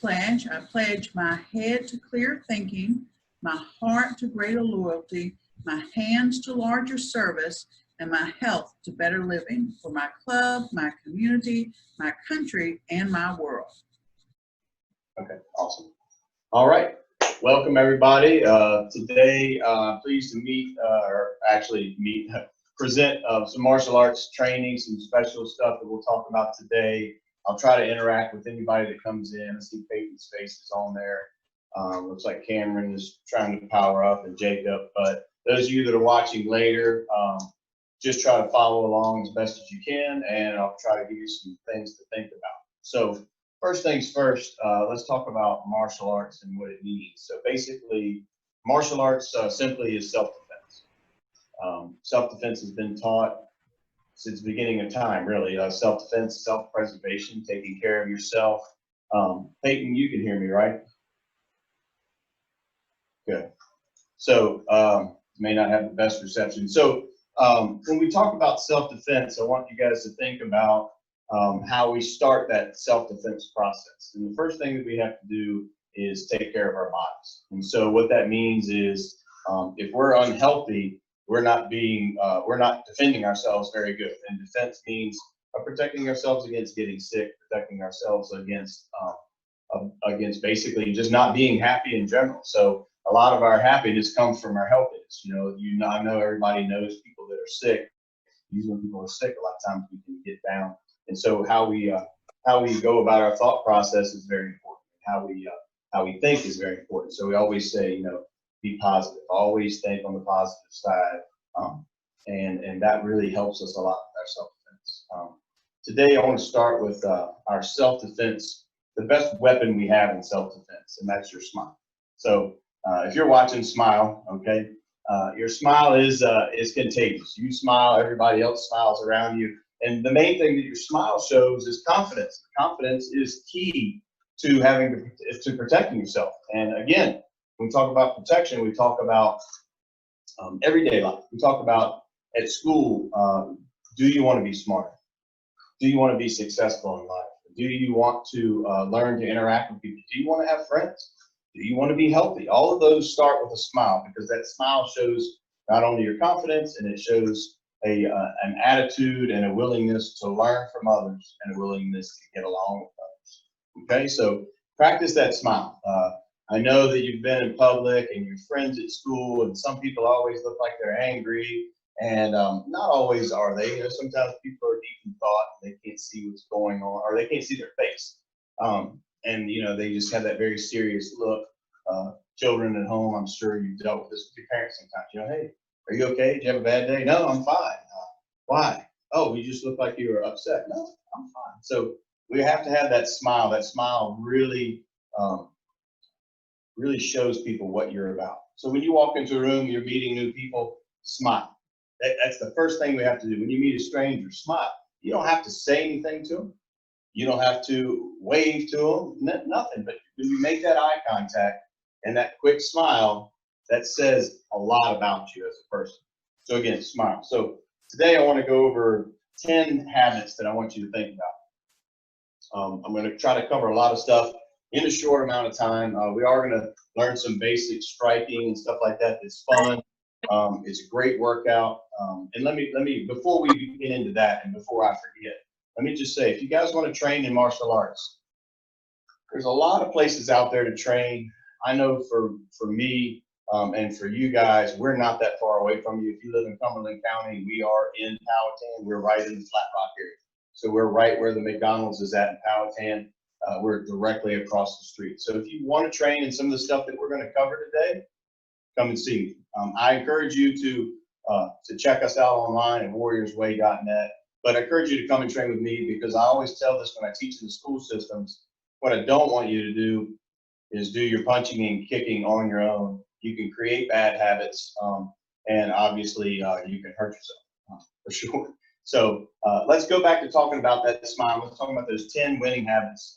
pledge, I pledge my head to clear thinking, my heart to greater loyalty, my hands to larger service, and my health to better living for my club, my community, my country, and my world. Okay, awesome. All right, welcome everybody. Today, pleased to meet, present some martial arts training, some special stuff that we'll talk about today. I'll try to interact with anybody that comes in. I see Peyton's face is on there. Looks like Cameron is trying to power up and Jacob, but those of you that are watching later, just try to follow along as best as you can, and I'll try to give you some things to think about. So first things first, let's talk about martial arts and what it means. So basically, martial arts simply is self-defense. Self-defense has been taught since the beginning of time, really. Self-defense, self-preservation, taking care of yourself. Peyton, you can hear me, right? Good. So may not have the best reception. So when we talk about self-defense, I want you guys to think about how we start that self-defense process. And the first thing that we have to do is take care of our bodies. And so what that means is if we're unhealthy, we're not defending ourselves very good. And defense means protecting ourselves against getting sick, protecting ourselves against basically just not being happy in general. So a lot of our happiness comes from our healthiness. I know everybody knows people that are sick. Usually when people are sick, a lot of times we can get down. And so how we go about our thought process is very important. How we think is very important. So we always say, be positive. Always think on the positive side, and that really helps us a lot with our self-defense. Today, I want to start with our self-defense, the best weapon we have in self-defense, and that's your smile. So if you're watching, smile. Okay, your smile is contagious. You smile, everybody else smiles around you. And the main thing that your smile shows is confidence. Confidence is key to protecting yourself. And again, when we talk about protection, we talk about everyday life. We talk about at school, do you want to be smart? Do you want to be successful in life? Do you want to learn to interact with people? Do you want to have friends? Do you want to be healthy? All of those start with a smile, because that smile shows not only your confidence, and it shows an attitude and a willingness to learn from others and a willingness to get along with others. Okay, so practice that smile. I know that you've been in public and your friends at school, and some people always look like they're angry, and not always are they. Sometimes people are deep in thought, and they can't see what's going on, or they can't see their face. And they just have that very serious look. Children at home, I'm sure you've dealt with this with your parents sometimes. Hey, are you okay? Did you have a bad day? No, I'm fine. Why? Oh, you just look like you were upset. No, I'm fine. So we have to have that smile. That smile really shows people what you're about. So when you walk into a room, you're meeting new people, smile. That's the first thing we have to do. When you meet a stranger, smile. You don't have to say anything to them. You don't have to wave to them, nothing. But when you make that eye contact and that quick smile, that says a lot about you as a person. So again, smile. So today I want to go over 10 habits that I want you to think about. I'm going to try to cover a lot of stuff in a short amount of time. We are going to learn some basic striking and stuff like that. It's fun. It's a great workout. And let me, before we get into that and before I forget, let me just say, if you guys want to train in martial arts, there's a lot of places out there to train. I know for me and for you guys, we're not that far away from you. If you live in Cumberland County, we are in Powhatan. We're right in the Flat Rock area. So we're right where the McDonald's is at in Powhatan. We're directly across the street. So if you want to train in some of the stuff that we're going to cover today, come and see me. I encourage you to check us out online at warriorsway.net. But I encourage you to come and train with me, because I always tell this when I teach in the school systems. What I don't want you to do is do your punching and kicking on your own. You can create bad habits, and obviously you can hurt yourself for sure. So let's go back to talking about that smile. Let's talk about those 10 winning habits.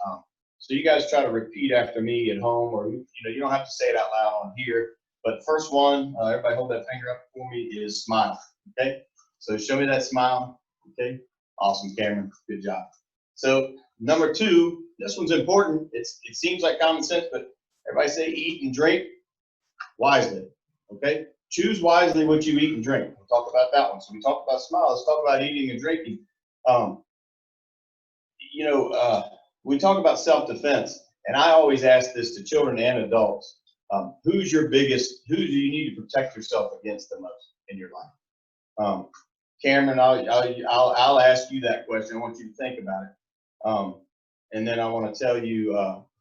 So you guys try to repeat after me at home, or you don't have to say it out loud on here. But first one, everybody hold that finger up for me, is smile. Okay, so show me that smile. Okay, awesome, Cameron, good job. So Number two, this one's important. It seems like common sense, but everybody say eat and drink wisely. Okay? Choose wisely what you eat and drink. We'll talk about that one. So we talked about smile. Let's talk about eating and drinking. We talk about self-defense, and I always ask this to children and adults. Who do you need to protect yourself against the most in your life? Cameron, I'll ask you that question. I want you to think about it. And then I want to tell you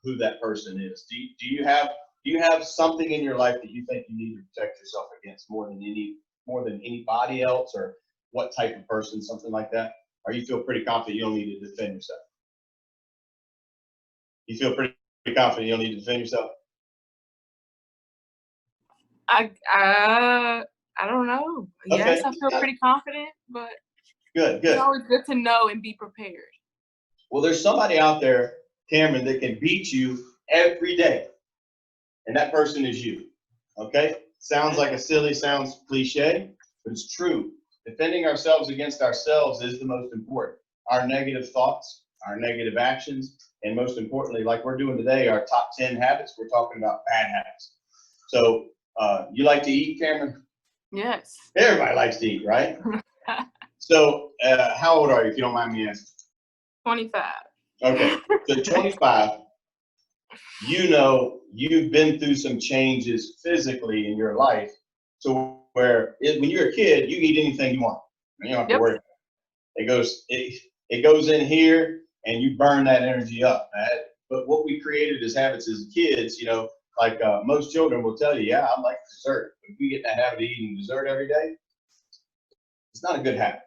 who that person is. Do you have something in your life that you think you need to protect yourself against more than anybody else, or what type of person, something like that? Or you feel pretty confident you don't need to defend yourself? You feel pretty confident you don't need to defend yourself? I don't know. Okay. Yes, I feel pretty confident, but good. It's always good to know and be prepared. Well, there's somebody out there, Cameron, that can beat you every day, and that person is you. Okay? Sounds cliche, but it's true. Defending ourselves against ourselves is the most important. Our negative thoughts, our negative actions, and most importantly, like we're doing today, our top 10 habits, we're talking about bad habits. So you like to eat, Cameron? Yes. Everybody likes to eat, right? So how old are you, if you don't mind me asking? 25. Okay, so 25, you've been through some changes physically in your life, to where when you're a kid, you eat anything you want. You don't have to worry about it. It goes in here, and you burn that energy up. But what we created as habits as kids, like most children will tell you, yeah, I like dessert. If we get that habit of eating dessert every day, it's not a good habit.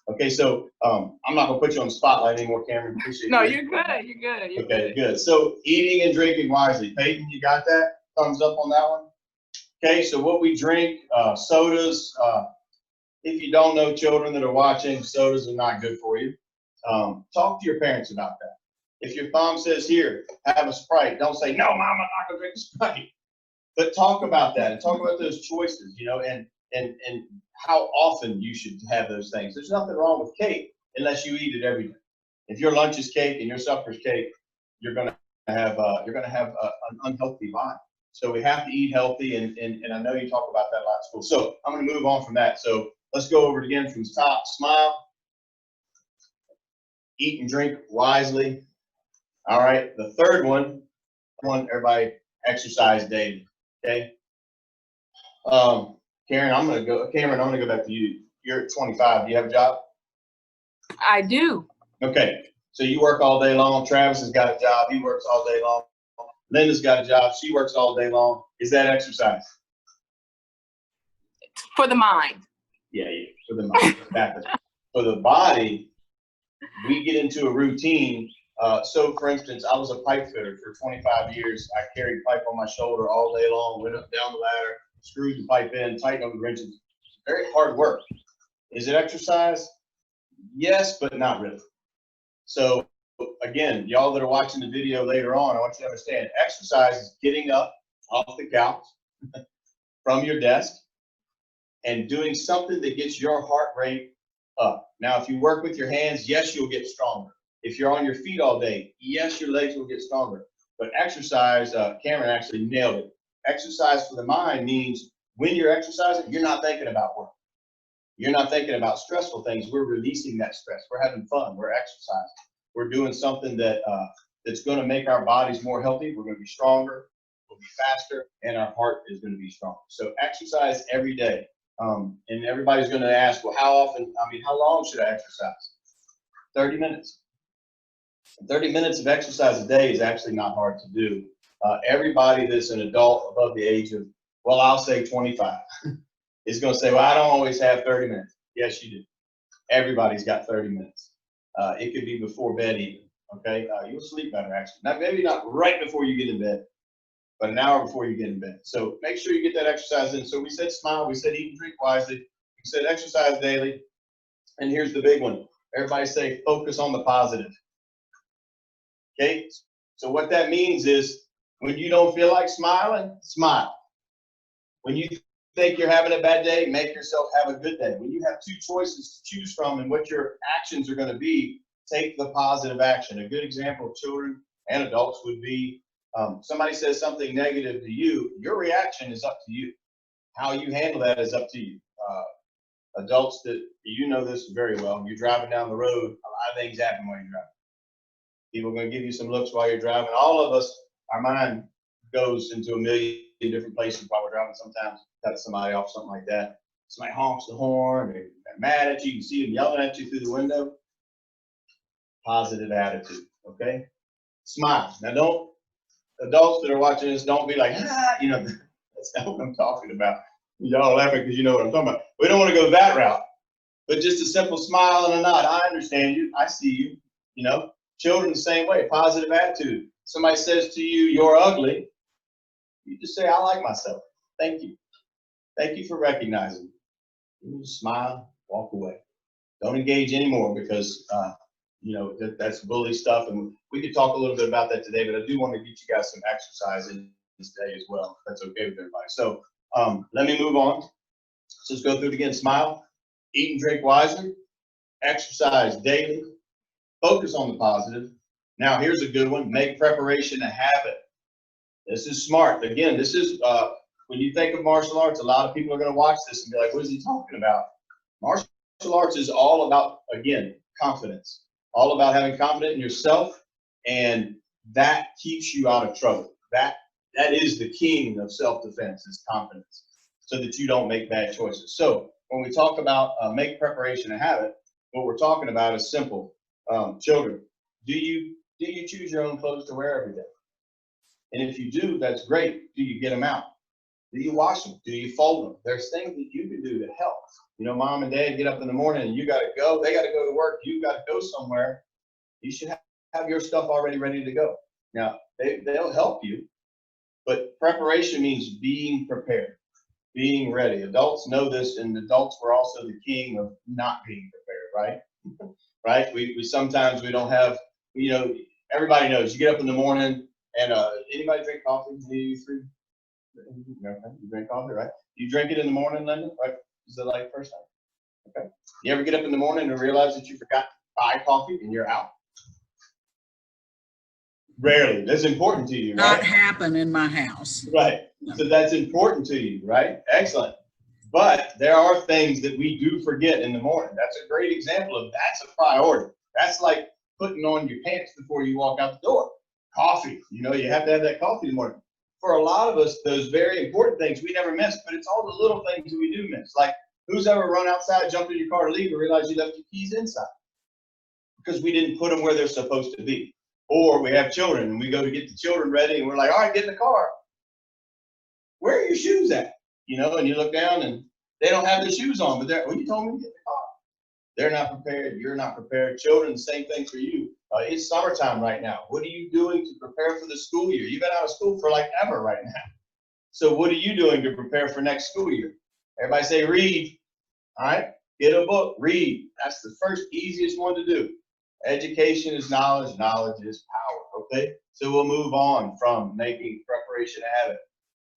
Okay, so I'm not gonna put you on the spotlight anymore, Cameron. Appreciate No, you. you're good. You're good. Okay, good. So eating and drinking wisely. Peyton, you got that? Thumbs up on that one. Okay, so what we drink, sodas. If you don't know, children that are watching, sodas are not good for you. Talk to your parents about that. If your mom says, here, have a Sprite, don't say, no, Mom, I'm not gonna drink a Sprite. But talk about that and talk about those choices, and how often you should have those things. There's nothing wrong with cake unless you eat it every day. If your lunch is cake and your supper is cake, you're gonna have an unhealthy body. So we have to eat healthy, and I know you talk about that a lot at school. So I'm gonna move on from that. So let's go over it again from the top. Smile, eat and drink wisely. All right, the third one, everybody exercise daily. Okay. Cameron, I'm gonna go back to you. You're 25. Do you have a job? I do. Okay. So you work all day long. Travis has got a job. He works all day long. Linda's got a job. She works all day long. Is that exercise? For the mind. Yeah, for the mind. Exactly. For the body, we get into a routine. So, for instance, I was a pipe fitter for 25 years. I carried pipe on my shoulder all day long, went up down the ladder, screwed the pipe in, tightened up the wrenches. Very hard work. Is it exercise? Yes, but not really. So, again, y'all that are watching the video later on, I want you to understand, exercise is getting up off the couch from your desk and doing something that gets your heart rate up. Now, if you work with your hands, yes, you'll get stronger. If you're on your feet all day, yes, your legs will get stronger. But exercise, Cameron actually nailed it. Exercise for the mind means when you're exercising, you're not thinking about work. You're not thinking about stressful things. We're releasing that stress. We're having fun. We're exercising. We're doing something that's going to make our bodies more healthy. We're going to be stronger. We'll be faster, and our heart is going to be stronger. So exercise every day. And everybody's going to ask, well, how long should I exercise? 30 minutes. 30 minutes of exercise a day is actually not hard to do. Everybody that's an adult above the age of, well, I'll say 25, is going to say, well, I don't always have 30 minutes. Yes, you do. Everybody's got 30 minutes. It could be before bed even, okay? You'll sleep better, actually. Now, maybe not right before you get in bed, but an hour before you get in bed. So make sure you get that exercise in. So we said smile, we said eat and drink wisely, we said exercise daily, and here's the big one. Everybody say focus on the positive. Okay, so what that means is when you don't feel like smiling, smile. When you think you're having a bad day, make yourself have a good day. When you have two choices to choose from and what your actions are going to be, take the positive action. A good example of children and adults would be somebody says something negative to you, your reaction is up to you. How you handle that is up to you. Adults, that you know this very well, you're driving down the road, a lot of things happen while you're driving. People are going to give you some looks while you're driving. All of us, our mind goes into a million different places while we're driving. Sometimes cut somebody off, something like that. Somebody honks the horn, they're mad at you, you can see them yelling at you through the window. Positive attitude, okay? Smile. Now don't, adults that are watching this, don't be like, you know, that's not what I'm talking about. Y'all laughing because you know what I'm talking about. We don't want to go that route, but just a simple smile and a nod. I understand you, I see you, you know. Children the same way, positive attitude. Somebody says to you, you're ugly, you just say, I like myself. Thank you. Thank you for recognizing me. You just smile, walk away. Don't engage anymore because, you know, that's bully stuff. And we could talk a little bit about that today, but I do want to get you guys some exercise in this day as well, if that's okay with everybody. So let me move on. So let's go through it again. Smile, eat and drink wisely, exercise daily, focus on the positive. Now, here's a good one. Make preparation a habit. This is smart. Again, this is, when you think of martial arts, a lot of people are going to watch this and be like, what is he talking about? Martial arts is all about, again, confidence. All about having confidence in yourself, and that keeps you out of trouble. That is the king of self-defense, is confidence, so that you don't make bad choices. So when we talk about make preparation a habit, what we're talking about is simple. Children, do you choose your own clothes to wear every day? And if you do, that's great. Do you get them out? Do you wash them? Do you fold them? There's things that you can do to help. You know, mom and dad get up in the morning and you got to go. They got to go to work. You got to go somewhere. You should have your stuff already ready to go. Now, they'll help you, but preparation means being prepared, being ready. Adults know this, and adults were also the king of not being prepared, right? Right? We sometimes we don't have, you know, everybody knows. You get up in the morning and anybody drink coffee? You three? You drink coffee, right? You drink it in the morning, Linda? Right? Is it like first time? Okay. You ever get up in the morning and realize that you forgot to buy coffee and you're out? Rarely. That's important to you, right? Not happen in my house. Right. No. So that's important to you, right? Excellent. But there are things that we do forget in the morning. That's a great example of that's a priority. That's like putting on your pants before you walk out the door. Coffee. You know, you have to have that coffee in the morning. For a lot of us, those very important things we never miss, but it's all the little things that we do miss. Like, who's ever run outside, jumped in your car to leave, and realized you left your keys inside? Because we didn't put them where they're supposed to be. Or we have children, and we go to get the children ready, and we're like, all right, get in the car. Where are your shoes at? You know, and you look down, and they don't have their shoes on, but when you told me to get in the car. They're not prepared. You're not prepared. Children, the same thing for you. It's summertime right now. What are you doing to prepare for the school year? You've been out of school for like ever right now. So what are you doing to prepare for next school year? Everybody say read. All right? Get a book. Read. That's the first easiest one to do. Education is knowledge. Knowledge is power. Okay? So we'll move on from making preparation a habit.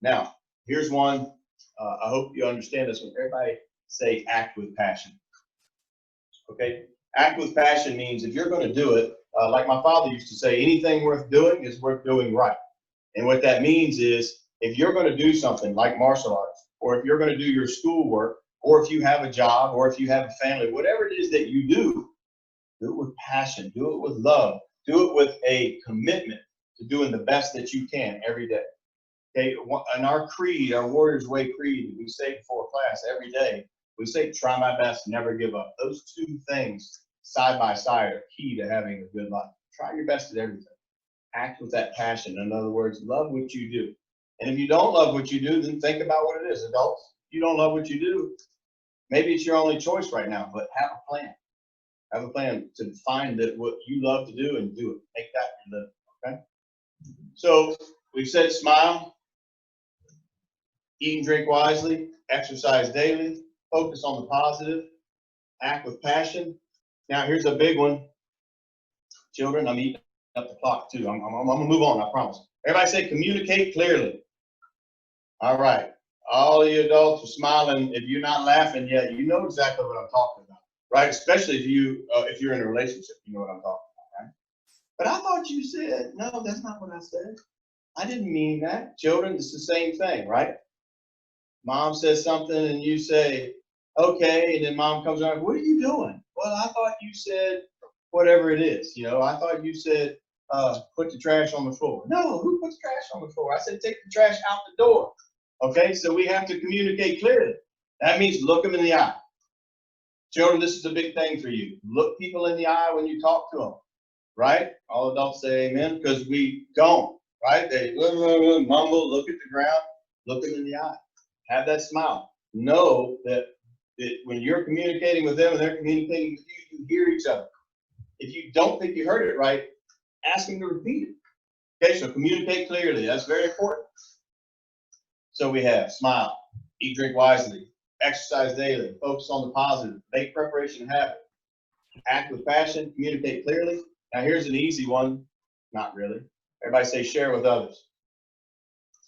Now, here's one. I hope you understand this one. Everybody say act with passion. Okay? Act with passion means if you're going to do it, like my father used to say, anything worth doing is worth doing right. And what that means is if you're going to do something like martial arts, or if you're going to do your schoolwork, or if you have a job, or if you have a family, whatever it is that you do it with passion, do it with love, do it with a commitment to doing the best that you can every day. Okay, in our creed, our Warriors Way creed, we say before class every day, we say try my best, never give up. Those two things side by side are key to having a good life. Try your best at everything. Act with that passion. In other words, love what you do. And if you don't love what you do, then think about what it is. Adults, if you don't love what you do, maybe it's your only choice right now, but have a plan. Have a plan to find that what you love to do and do it. Make that your living, okay? So we've said smile, eat and drink wisely, exercise daily, focus on the positive, act with passion. Now here's a big one. Children, I'm eating up the clock too. I'm gonna move on, I promise. Everybody say communicate clearly. All right. All of you adults are smiling. If you're not laughing yet, you know exactly what I'm talking about. right? Especially if you're in a relationship, you know what I'm talking about, right? But I thought you said, no, that's not what I said. I didn't mean that. Children, it's the same thing, right? Mom says something and you say, okay, and then mom comes around, what are you doing? Well, I thought you said whatever it is, I thought you said put the trash on the floor. No, who puts trash on the floor? I said take the trash out the door. Okay, so we have to communicate clearly. That means look them in the eye. Children, this is a big thing for you. Look people in the eye when you talk to them, right? All adults say amen, because we don't, right? They mumble, look at the ground, look them in the eye. Have that smile. Know that when you're communicating with them and they're communicating with you, you hear each other. If you don't think you heard it right, ask them to repeat it. Okay, so communicate clearly. That's very important. So we have smile, eat, drink wisely, exercise daily, focus on the positive, make preparation a habit, act with passion, communicate clearly. Now here's an easy one. Not really. Everybody say share with others.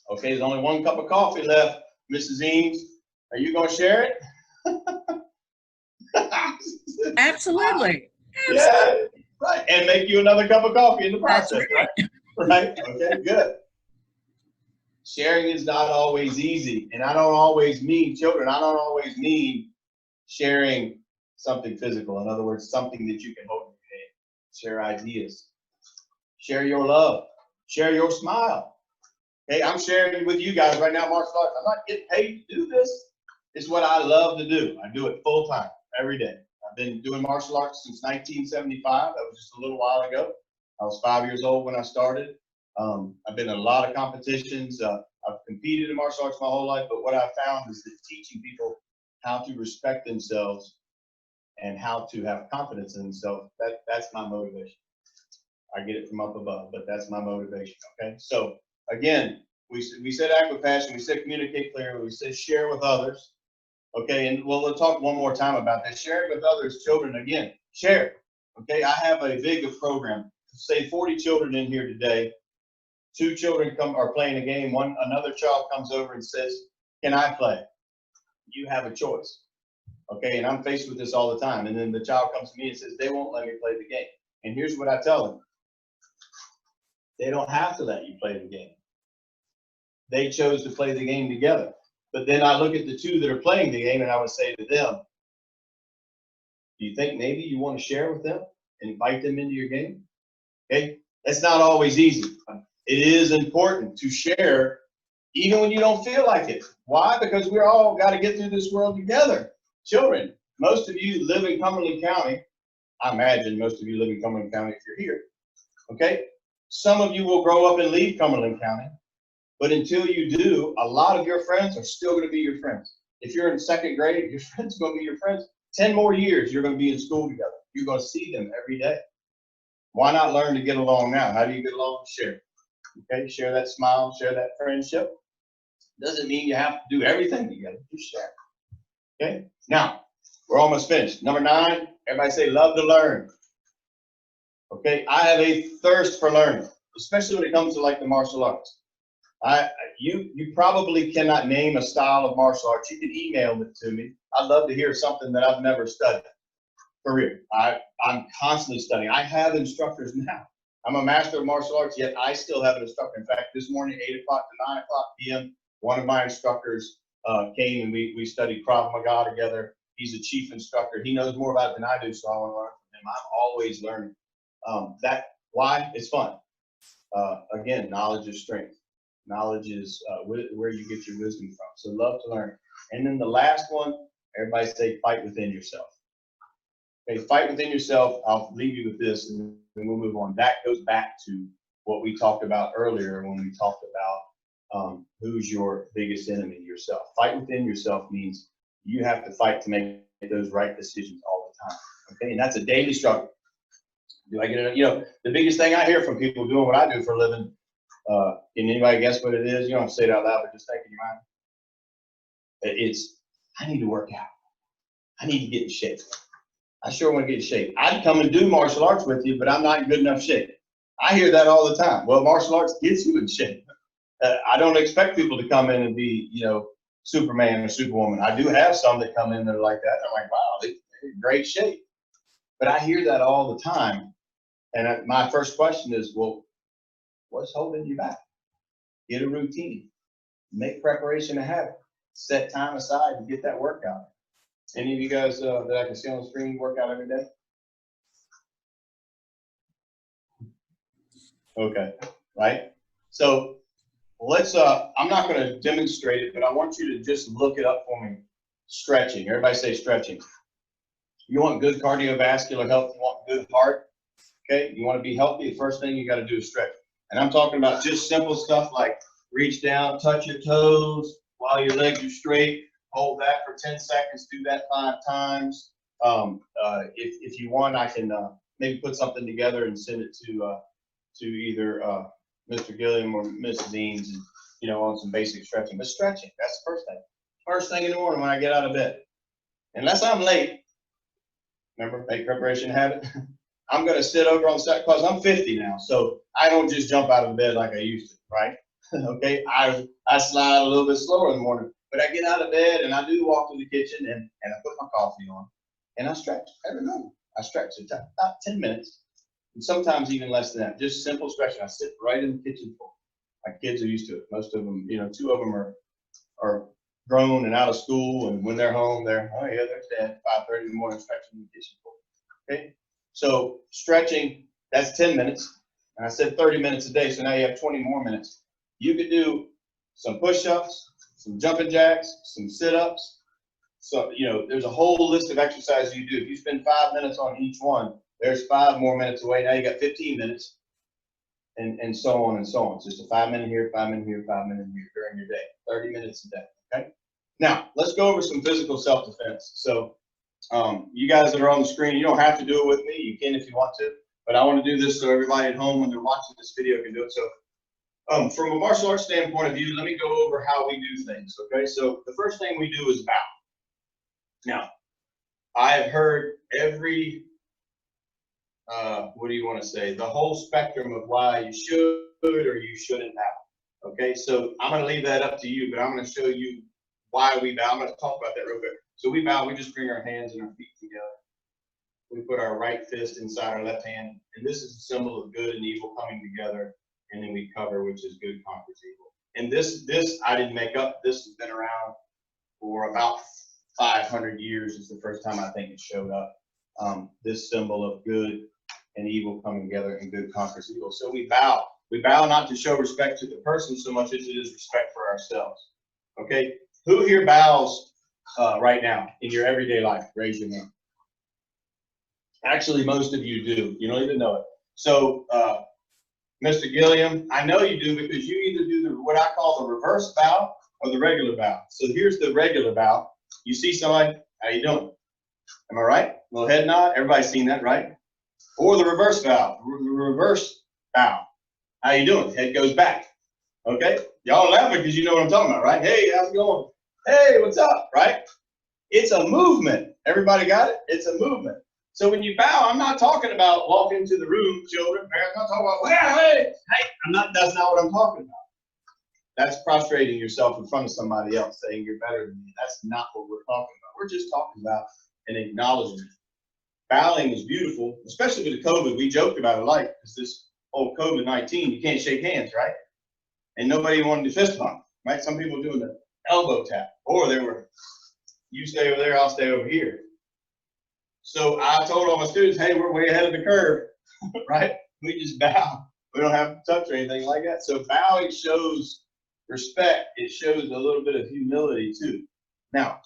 Okay, there's only one cup of coffee left. Mrs. Eames, are you going to share it? Absolutely. Yeah, right. And make you another cup of coffee in the That's process, right. right? Okay, good. Sharing is not always easy. And I don't always mean, children, I don't always mean sharing something physical. In other words, something that you can hold in your hand. Share ideas. Share your love. Share your smile. Okay, I'm sharing with you guys right now, martial arts. I'm not getting paid to do this. It's what I love to do. I do it full time, every day. I've been doing martial arts since 1975. That was just a little while ago. I was 5 years old when I started. I've been in a lot of competitions. I've competed in martial arts my whole life, but what I found is that teaching people how to respect themselves and how to have confidence in themselves, that's my motivation. I get it from up above, but that's my motivation, okay? So again, we said act with passion, we said communicate clearly, we said share with others, okay? And we'll talk one more time about that. Sharing with others, children, again, share, okay? I have a big program, say 40 children in here today. 2 children are playing a game, another child comes over and says, can I play? You have a choice, okay? And I'm faced with this all the time. And then the child comes to me and says, they won't let me play the game. And here's what I tell them. They don't have to let you play the game. They chose to play the game together. But then I look at the 2 that are playing the game and I would say to them, do you think maybe you want to share with them and invite them into your game? Okay, that's not always easy. It is important to share even when you don't feel like it. Why? Because we're all got to get through this world together. Children, most of you live in Cumberland County. I imagine most of you live in Cumberland County if you're here. Okay? Some of you will grow up and leave Cumberland County. But until you do, a lot of your friends are still going to be your friends. If you're in 2nd grade, your friends are going to be your friends. 10 more years, you're going to be in school together. You're going to see them every day. Why not learn to get along now? How do you get along? Share. Okay, share that smile, share that friendship. Doesn't mean you have to do everything together. Just share. Okay, now we're almost finished. Number 9, everybody say love to learn. Okay, I have a thirst for learning, especially when it comes to like the martial arts. You probably cannot name a style of martial arts. You can email it to me. I'd love to hear something that I've never studied. For real, I'm constantly studying. I have instructors now. I'm a master of martial arts, yet I still have an instructor. In fact, this morning, 8 o'clock to 9 o'clock p.m., one of my instructors came and we studied Krav Maga together. He's a chief instructor. He knows more about it than I do, so I want to learn from him. I'm always learning. Why? It's fun. Again, knowledge is strength. Knowledge is where you get your wisdom from. So love to learn. And then the last one, everybody say fight within yourself. Okay, fight within yourself. I'll leave you with this and then we'll move on. That goes back to what we talked about earlier when we talked about who's your biggest enemy, yourself. Fight within yourself means you have to fight to make those right decisions all the time. Okay, and that's a daily struggle. Do I get it? The biggest thing I hear from people doing what I do for a living, can anybody guess what it is? You don't have to say it out loud, but just think in your mind. It's, I need to work out. I need to get in shape. I sure want to get in shape. I'd come and do martial arts with you, but I'm not in good enough shape. I hear that all the time. Well, martial arts gets you in shape. I don't expect people to come in and be, Superman or Superwoman. I do have some that come in that are like that. I'm like, wow, they in great shape. But I hear that all the time. And my first question is, well, what's holding you back? Get a routine. Make preparation a habit. Set time aside and get that workout. Any of you guys that I can see on the screen work out every day? Okay, right? So let's, I'm not going to demonstrate it, but I want you to just look it up for me. Stretching. Everybody say stretching. You want good cardiovascular health, you want good heart, okay? You want to be healthy, the first thing you got to do is stretch. And I'm talking about just simple stuff like reach down, touch your toes while your legs are straight, hold that for 10 seconds, do that 5 times. If you want, I can maybe put something together and send it to either Mr. Gilliam or Ms. Deans, and, you know, on some basic stretching. But stretching, that's the first thing. First thing in the morning when I get out of bed. Unless I'm late, remember, make preparation a habit. I'm going to sit over on the side because I'm 50 now, so I don't just jump out of bed like I used to, right? Okay, I slide a little bit slower in the morning, but I get out of bed and I do walk to the kitchen and I put my coffee on and I stretch every morning. I stretch about 10 minutes and sometimes even less than that. Just simple stretching. I sit right in the kitchen floor. My kids are used to it. Most of them, you know, 2 of them are grown and out of school, and when they're home, they're dead. 5:30 in the morning stretching in the kitchen floor. Okay, so stretching, that's 10 minutes, and I said 30 minutes a day, so now you have 20 more minutes. You could do some push-ups, some jumping jacks, some sit-ups. So, you know, there's a whole list of exercises you do. If you spend 5 minutes on each one, there's 5 more minutes away. Now you got 15 minutes, and so on and so on. It's just a 5 minute here, 5 minute here, 5 minute here during your day, 30 minutes a day. Okay. Now let's go over some physical self-defense. So you guys that are on the screen, you don't have to do it with me. You can if you want to, but I want to do this so everybody at home when they're watching this video can do it. So from a martial arts standpoint of view, let me go over how we do things. Okay. So the first thing we do is bow. Now, I have heard every, what do you want to say? The whole spectrum of why you should or you shouldn't bow. Okay, so I'm going to leave that up to you, but I'm going to show you why we bow. I'm going to talk about that real quick. So we bow, we just bring our hands and our feet together. We put our right fist inside our left hand, and this is a symbol of good and evil coming together, and then we cover, which is good conquers evil. And this I didn't make up. This has been around for about 500 years. It's the first time I think it showed up. This symbol of good and evil coming together and good conquers evil. So we bow. We bow not to show respect to the person so much as it is respect for ourselves. Okay? Who here bows right now in your everyday life? Raise your hand. Actually, most of you do. You don't even know it. So, Mr. Gilliam, I know you do because you either do what I call the reverse bow or the regular bow. So here's the regular bow. You see somebody, how you doing? Am I right? Little head nod. Everybody's seen that, right? Or the reverse bow. The reverse bow. How you doing? Head goes back. Okay? Y'all laughing because you know what I'm talking about, right? Hey, how's it going? Hey, what's up? Right? It's a movement. Everybody got it? It's a movement. So when you bow, I'm not talking about walking into the room, children, parents. I'm not talking about, hey. That's not what I'm talking about. That's prostrating yourself in front of somebody else, saying you're better than me. That's not what we're talking about. We're just talking about an acknowledgement. Bowing is beautiful, especially with the COVID. We joked about it like, it's this old COVID-19, you can't shake hands, right? And nobody wanted to fist bump, right? Some people doing the elbow tap, or they were, you stay over there, I'll stay over here. So I told all my students, hey, we're way ahead of the curve, right? We just bow. We don't have to touch or anything like that. So bowing shows respect. It shows a little bit of humility too. Now,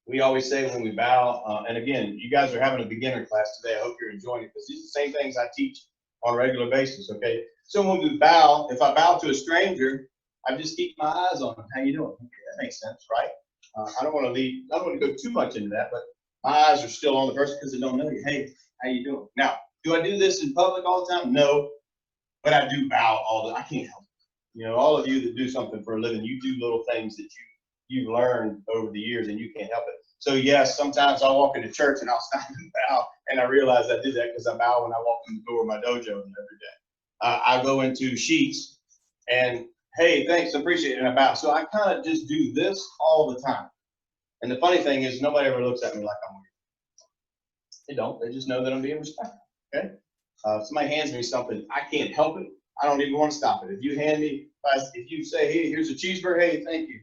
we always say when we bow, and again, you guys are having a beginner class today. I hope you're enjoying it because these are the same things I teach on a regular basis, okay? So when we bow, if I bow to a stranger, I just keep my eyes on them. How you doing? Okay, that makes sense, right? I don't want to go too much into that, but my eyes are still on the person because they don't know you. Hey, how you doing? Now, do I do this in public all the time? No, but I do bow all the time. I can't help it. You know, all of you that do something for a living, you do little things that you've learned over the years and you can't help it. So yes, sometimes I'll walk into church and I'll stop and bow, and I realize I did that because I bow when I walk in the door of my dojo every day. I go into Sheets and, hey, thanks, appreciate it, and I bow. So I kind of just do this all the time. And the funny thing is nobody ever looks at me like I'm weird. They don't. They just know that I'm being respectful. Okay. If somebody hands me something, I can't help it. I don't even want to stop it. If you hand me, if you say, hey, here's a cheeseburger, hey, thank you.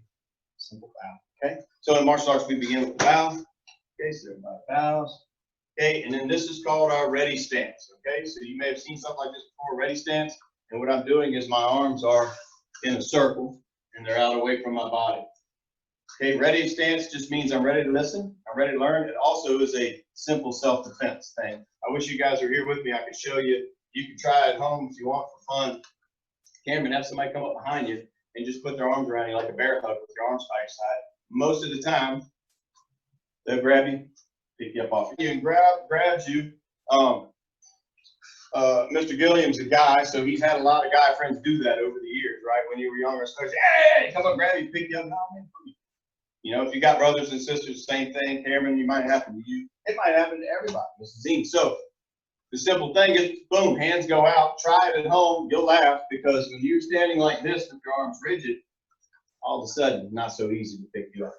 Simple bow. Okay. So in martial arts, we begin with a bow. Okay. So everybody bows. Okay. And then this is called our ready stance. Okay. So you may have seen something like this before, ready stance. And what I'm doing is my arms are in a circle and they're out away from my body. Okay, ready stance just means I'm ready to listen, I'm ready to learn. It also is a simple self-defense thing. I wish you guys were here with me. I could show you. You can try it at home if you want for fun. Cameron, have somebody come up behind you and just put their arms around you like a bear hug with your arms by your side. Most of the time, they'll grab you, pick you up off you, and grabs you. Mr. Gilliam's a guy, so he's had a lot of guy friends do that over the years, right? When you were younger, especially, hey, come up, grab you, pick you up. You know, if you got brothers and sisters, same thing. Cameron, you might happen to you. It might happen to everybody, Mrs. Zine. So the simple thing is, boom, hands go out. Try it at home. You'll laugh because when you're standing like this with your arms rigid, all of a sudden, it's not so easy to pick you up.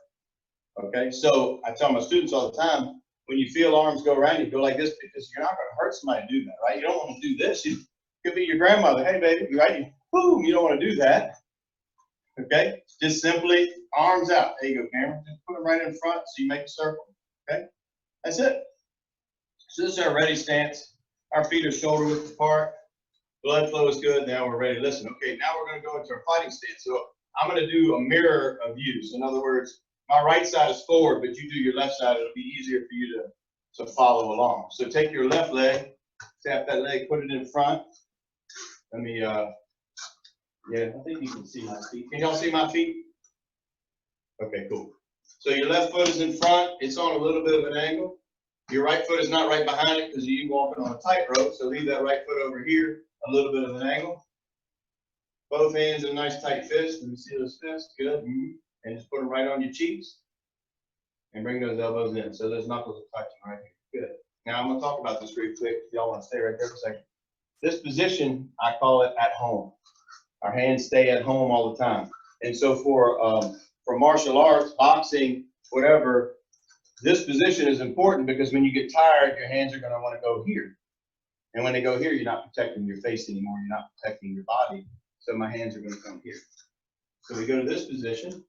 Okay, so I tell my students all the time, when you feel arms go around you, go like this because you're not going to hurt somebody to do that, right? You don't want to do this. You could be your grandmother. Hey, baby, right? Boom, you don't want to do that. Okay, just simply arms out. There you go, Cameron. Just put them right in front so you make a circle. Okay, that's it. So this is our ready stance. Our feet are shoulder width apart. Blood flow is good. Now we're ready to listen. Okay, now we're going to go into our fighting stance. So I'm going to do a mirror of views. In other words, my right side is forward, but you do your left side. It'll be easier for you to follow along. So take your left leg, tap that leg, put it in front. Let me, yeah, I think you can see my feet. Can y'all see my feet? Okay, cool. So your left foot is in front. It's on a little bit of an angle. Your right foot is not right behind it because you're walking on a tightrope. So leave that right foot over here, a little bit of an angle. Both hands in a nice tight fist. Let me see those fists. Good. And just put them right on your cheeks. And bring those elbows in. So those knuckles are touching right here. Good. Now I'm going to talk about this real quick. If y'all want to stay right there for a second. This position, I call it at home. Our hands stay at home all the time. And so for martial arts, boxing, whatever, this position is important because when you get tired, your hands are going to want to go here. And when they go here, you're not protecting your face anymore. You're not protecting your body. So my hands are going to come here. So we go to this position.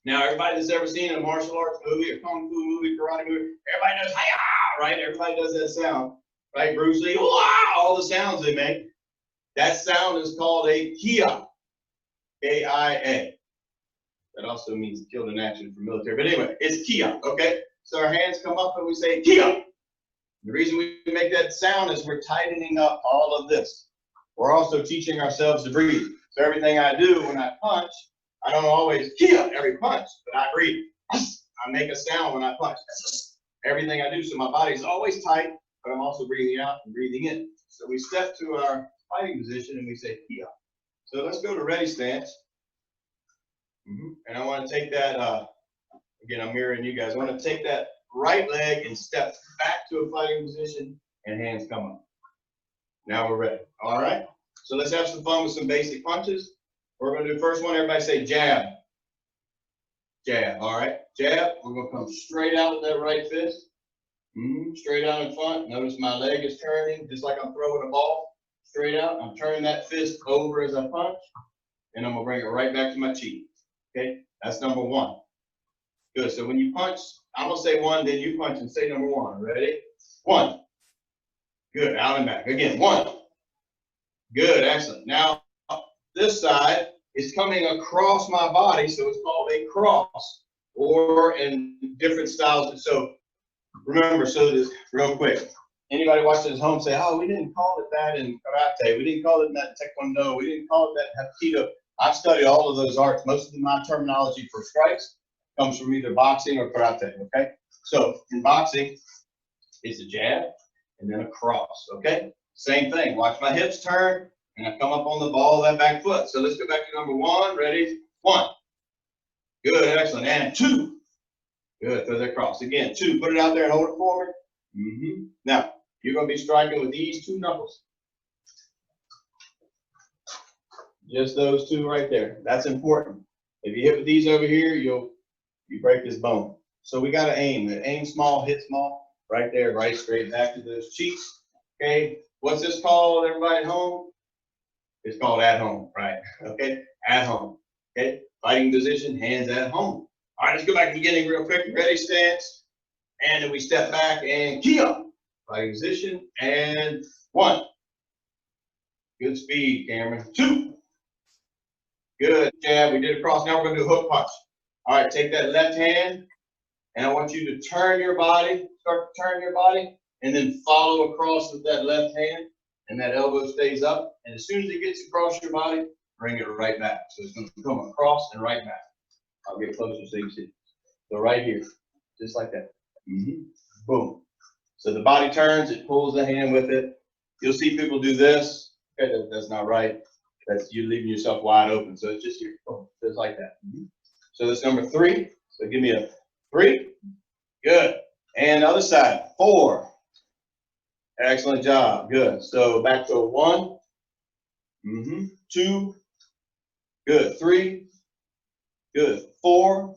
Now, everybody that's ever seen a martial arts movie, a kung fu movie, karate movie, everybody does hi-ya, right? Everybody does that sound, right? Bruce Lee, wow, all the sounds they make. That sound is called a kia, K-I-A. That also means killed in action for military. But anyway, it's kia, okay? So our hands come up and we say kia. The reason we make that sound is we're tightening up all of this. We're also teaching ourselves to breathe. So everything I do when I punch, I don't always kia every punch, but I breathe. I make a sound when I punch. Everything I do, so my body's always tight, but I'm also breathing out and breathing in. So we step to our fighting position and we say kia. So let's go to ready stance. And I want to take that, again, I'm mirroring you guys. I want to take that right leg and step back to a fighting position and hands come up. Now we're ready. All right. So let's have some fun with some basic punches. We're going to do the first one. Everybody say jab. Jab. All right. Jab. We're going to come straight out with that right fist. Straight out in front. Notice my leg is turning just like I'm throwing a ball. Straight out. I'm turning that fist over as I punch. And I'm going to bring it right back to my cheek. Okay. That's number one. Good. So when you punch, I'm going to say one, then you punch and say number one. Ready? One. Good. Out and back. Again. One. Good. Excellent. Now, this side is coming across my body, so it's called a cross, or in different styles. So remember, so this real quick, anybody watching at home say, oh, we didn't call it that in karate, we didn't call it that in taekwondo, we didn't call it that hapkido. I've studied all of those arts. Most of my terminology for strikes comes from either boxing or karate, okay? So in boxing, it's a jab and then a cross, okay? Same thing. Watch my hips turn. And I come up on the ball of that back foot. So let's go back to number one. Ready? One. Good. Excellent. And two. Good. Throw that cross. Again, two. Put it out there and hold it forward. Now, you're going to be striking with these two knuckles. Just those two right there. That's important. If you hit with these over here, you break this bone. So we got to aim. Aim small, hit small. right there, right straight back to those cheeks. Okay, what's this called, everybody at home? It's called at home, right? Okay, at home. Okay, fighting position, hands at home. All right, let's go back to the beginning real quick. Ready, stance. And then we step back and key up. Fighting position, and 1. Good speed, Cameron. 2. Good jab. We did a cross. Now we're going to do a hook punch. All right, take that left hand, and I want you to turn your body, start to turn your body, and then follow across with that left hand, and that elbow stays up. And as soon as it gets across your body, bring it right back. So it's going to come across and right back. I'll get closer so you can see. So right here, just like that. Boom. So the body turns, it pulls the hand with it. You'll see people do this. Okay, that's not right. That's you leaving yourself wide open. So it's just here, boom, just like that. So that's number 3. So give me a 3. Good. And other side, 4. Excellent job. Good. So back to a 1. 2. Good. 3. Good. 4.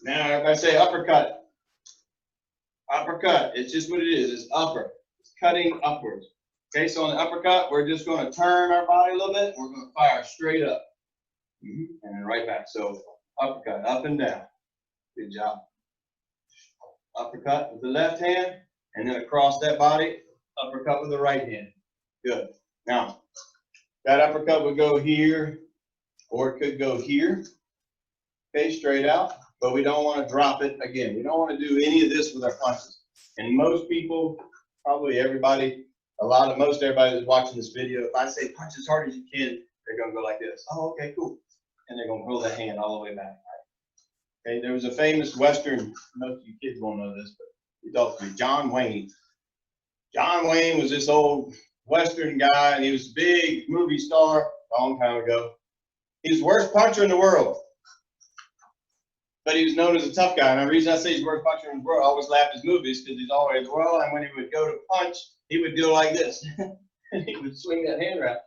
Now everybody say uppercut. Uppercut. It's just what it is. It's upper. It's cutting upwards. Okay, so on the uppercut, we're just going to turn our body a little bit. We're going to fire straight up. And then right back. So uppercut, up and down. Good job. Uppercut with the left hand, and then across that body, uppercut with the right hand. Good. Now, that uppercut would go here, or it could go here. Okay, straight out. But we don't want to drop it again. We don't want to do any of this with our punches. And most people, probably everybody, most everybody that's watching this video, if I say punch as hard as you can, they're going to go like this. Oh, okay, cool. And they're going to pull that hand all the way back. Okay, there was a famous Western, most of you kids won't know this, but you talk to me, John Wayne. John Wayne was this old Western guy, and he was a big movie star a long time ago. He was the worst puncher in the world. But he was known as a tough guy. And the reason I say he's the worst puncher in the world, I always laugh at his movies because he's always, and when he would go to punch, he would go like this. And he would swing that hand around.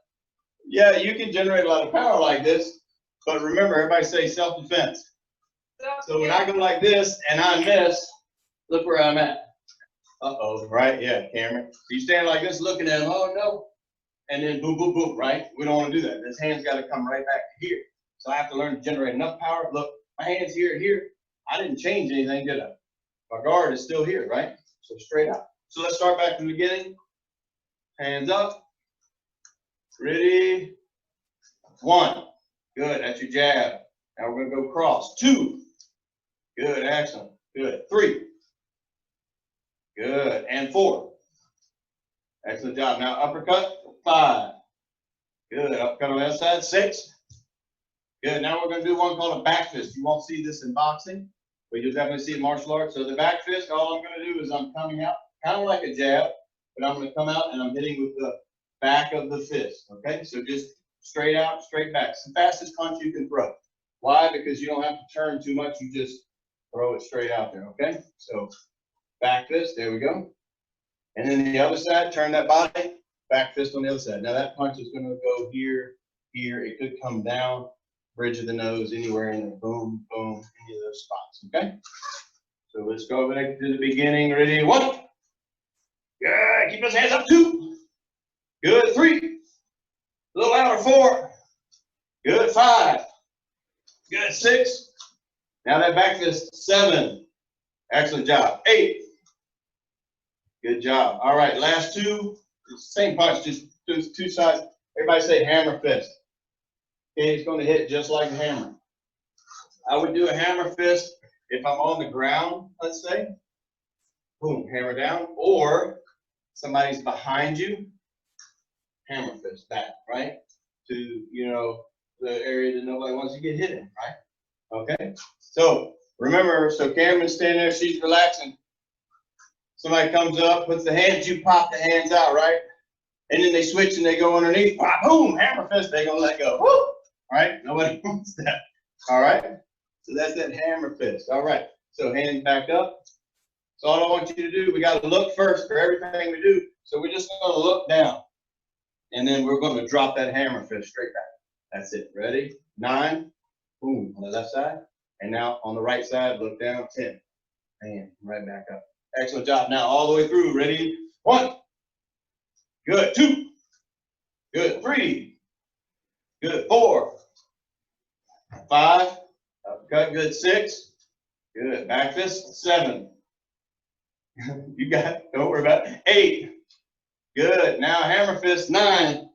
Yeah, you can generate a lot of power like this, but remember, everybody say self-defense. So when I go like this and I miss, look where I'm at. Uh-oh, right? Yeah, Cameron. So you stand like this looking at him, oh no. And then boom, boom, boom, right? We don't want to do that. This hand's got to come right back to here. So I have to learn to generate enough power. Look, my hand's here. I didn't change anything, did I? My guard is still here, right? So straight out. So let's start back from the beginning. Hands up. Ready? 1. Good, that's your jab. Now we're going to go cross. 2. Good, excellent. Good. 3. Good. And 4. Excellent job. Now uppercut. 5. Good. Uppercut on the other side. 6. Good. Now we're going to do one called a back fist. You won't see this in boxing, but you'll definitely see it in martial arts. So the back fist, all I'm going to do is I'm coming out kind of like a jab, but I'm going to come out and I'm hitting with the back of the fist. Okay? So just straight out, straight back. It's the fastest punch you can throw. Why? Because you don't have to turn too much. You just throw it straight out there. Okay? So back fist. There we go. And then the other side, turn that body. Back fist on the other side. Now that punch is going to go here, here. It could come down, bridge of the nose, anywhere in there. Boom, boom, any of those spots. Okay? So let's go back to the beginning. Ready? 1. Good. Keep those hands up. 2. Good. 3. A little louder. 4. Good. 5. Good. 6. Now that back fist. 7. Excellent job. 8. Good job. All right. Last 2. Same punch, just 2 sides. Everybody say hammer fist. Okay, it's going to hit just like a hammer. I would do a hammer fist if I'm on the ground, let's say. Boom, hammer down. Or somebody's behind you. Hammer fist back, right? To, you know, the area that nobody wants to get hit in, right? Okay? So, remember, so Cameron's standing there, she's relaxing. Somebody comes up, puts the hands, you pop the hands out, right? And then they switch and they go underneath. Pop, boom, hammer fist, they're going to let go. Woo! All right? Nobody wants that. All right? So that's that hammer fist. All right. So hands back up. So all I want you to do, we got to look first for everything we do. So we're just going to look down. And then we're going to drop that hammer fist straight back. That's it. Ready? 9. Boom. On the left side. And now on the right side, look down. 10. And right back up. Excellent job. Now all the way through. Ready? 1. Good. 2. Good. 3. Good. 4. 5. Uppercut. Good. 6. Good. Back fist. 7. You got it. Don't worry about it. 8. Good. Now hammer fist. 9.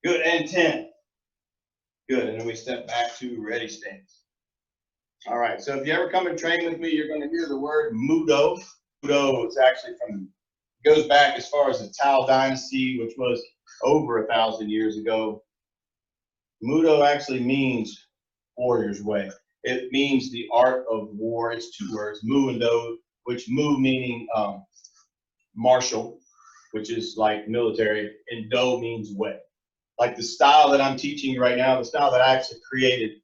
Good. And 10. Good. And then we step back to ready stance. All right. So if you ever come and train with me, you're going to hear the word Mudo. Mudo is actually goes back as far as the Tao Dynasty, which was over 1,000 years ago. Mudo actually means warrior's way. It means the art of war. It's 2 words, mu and do, which mu meaning martial, which is like military, and do means way. Like the style that I'm teaching right now, the style that I actually created,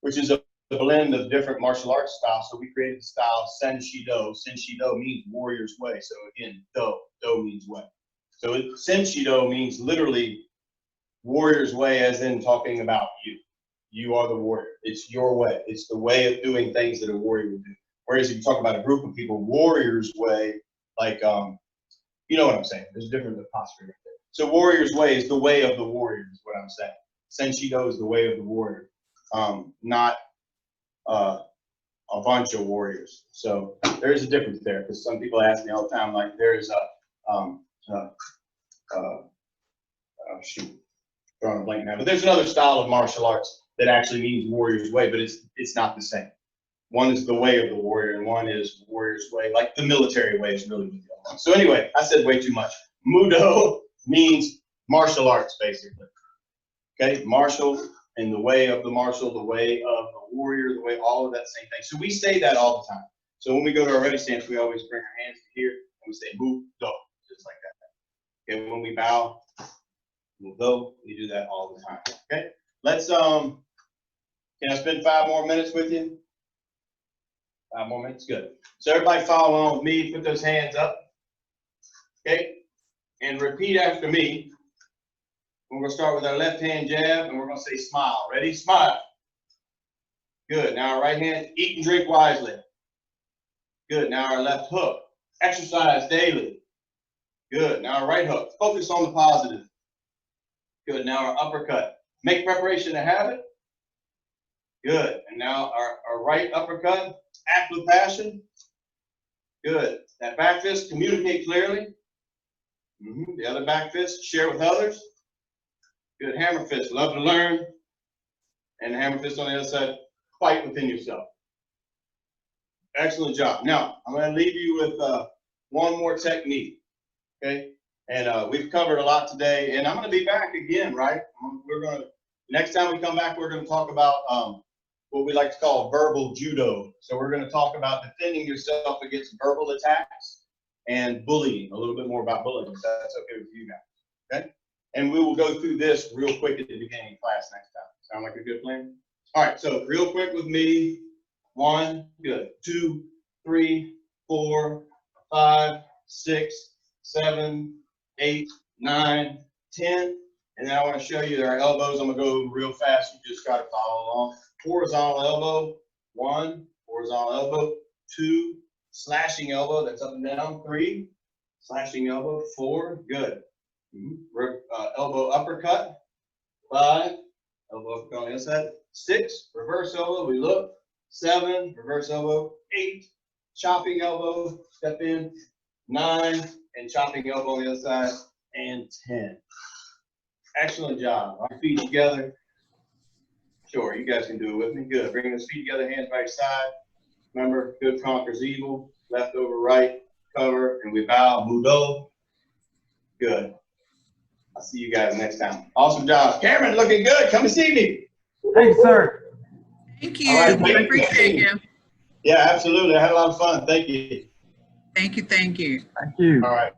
which is a blend of different martial arts styles. So we created the style Sen Shido. Sen Shido means warrior's way. So again, do means way. So Sen Shido means literally warrior's way, as in talking about you. You are the warrior. It's your way. It's the way of doing things that a warrior would do. Whereas if you talk about a group of people, warrior's way, like, you know what I'm saying. There's a different posture right there. So warrior's way is the way of the warrior is what I'm saying. Sen Shido is the way of the warrior, not a bunch of warriors. So there is a difference there, because some people ask me all the time, like there's shoot, drawing a blank now, but there's another style of martial arts that actually means warrior's way, but it's not the same. One is the way of the warrior, and one is warrior's way, like the military way is really the other one. So anyway, I said way too much. Mudo means martial arts, basically. Okay, martial, and the way of the martial, the way of the warrior, the way, all of that same thing. So we say that all the time. So when we go to our ready stance, we always bring our hands to here, and we say Mudo, just like that. Okay, when we bow, Mudo, we do that all the time. Okay, let's, can I spend 5 more minutes with you? 5 more minutes, good. So everybody follow along with me, put those hands up, okay? And repeat after me. We're gonna start with our left hand jab, and we're gonna say smile. Ready? Smile. Good. Now our right hand, eat and drink wisely. Good. Now our left hook, exercise daily. Good. Now our right hook, focus on the positive. Good. Now our uppercut, make preparation a habit. Good. And now our right uppercut, act with passion. Good. That back fist, communicate clearly. The other back fist, share with others. Good. Hammer fist, love to learn. And hammer fist on the other side, fight within yourself. Excellent job. Now, I'm going to leave you with one more technique. Okay. And we've covered a lot today. And I'm going to be back again, right? Next time we come back, we're going to talk about what we like to call verbal judo. So we're going to talk about defending yourself against verbal attacks and bullying, a little bit more about bullying, if that's okay with you guys. Okay? And we will go through this real quick at the beginning of class next time. Sound like a good plan? All right, so real quick with me. 1, good. 2, 3, 4, 5, 6, 7, 8, 9, 10. And then I want to show you our elbows. I'm going to go real fast. You just got to follow along. Horizontal elbow, 1, horizontal elbow, 2, slashing elbow, that's up and down, 3, slashing elbow, 4, good. Elbow uppercut, 5, elbow uppercut on the other side, 6, reverse elbow, we look, 7, reverse elbow, 8, chopping elbow, step in, 9, and chopping elbow on the other side, and 10. Excellent job. Our feet together. Sure, you guys can do it with me. Good. Bring those feet together, hands by your side. Remember, good conquers evil. Left over right, cover, and we bow. Mudo. Good. I'll see you guys next time. Awesome job. Cameron, looking good. Come and see me. Thanks, sir. Thank you. All right, We appreciate you. Yeah, absolutely. I had a lot of fun. Thank you. Thank you. Thank you. Thank you. All right.